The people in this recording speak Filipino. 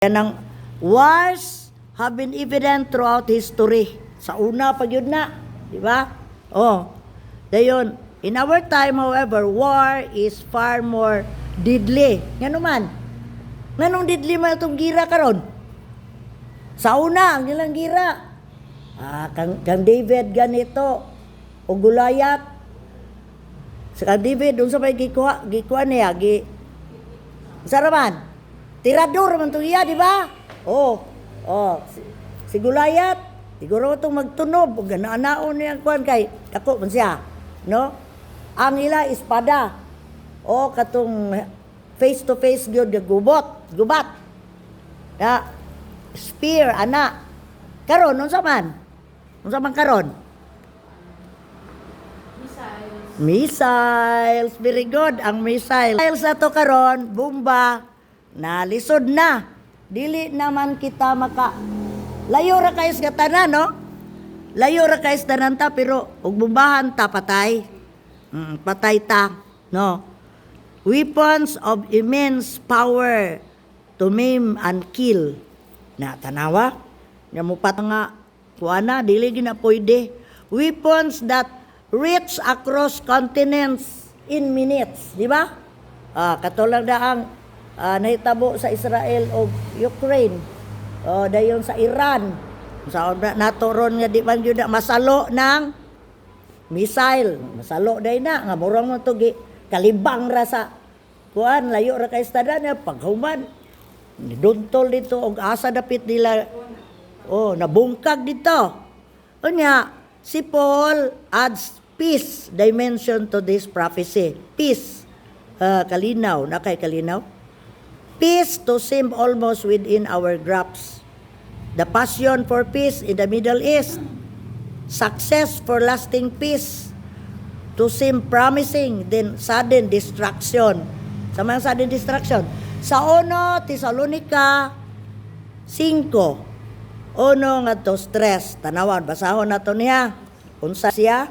Yan ang wars have been evident throughout history. Sa una pa yun na, di ba? Oh, dayon. In our time, however, war is far more deadly. Nga naman, nganong deadly man itong gira karon? Sa una, ang nilang gira. Kang David ganito, o Gulayat. Sa kang David, doon sa may gikuha niya, saraman. Tirador man to iya, di ba? Si Gulayat, siguro itong magtunob, ganaanaon niyang kuhan kay, ako man siya, no? Ang ila espada, katong face-to-face gyud gubat. Ya, spear, ana. Karon, unsa man karon? Missiles, very good, ang missiles. Missiles na to karon, bomba, na lisod na. Dili naman kita layo ra kayo sa tanan, no? Layo ra kayo sa tanan ta, pero ug bombahan ta patay. Patay ta, no? Weapons of immense power to maim and kill. Na tanawa, nga mupat nga kuana dili gina pwede. Weapons that reach across continents in minutes, di ba? Katulad na ang nahitabo sa Israel o Ukraine, dayon sa Iran, sa naturon nga di man yun na masalo ng missile, masalo day na nga murang mo to kalibang ra sa kuan, layo ra kay estada na paghuman niduntol dito og asa dapit nila nabungkag dito. Unya si Paul adds peace dimension to this prophecy. Peace, kalinaw na kay kalinaw. Peace to seem almost within our grasp. The passion for peace in the Middle East. Success for lasting peace to seem promising, then sudden destruction. Sa mga sudden destruction. Sa 1 Tesalonica 5, 1 nga to stress. Tanawan, basahon nato niya. Unsa siya?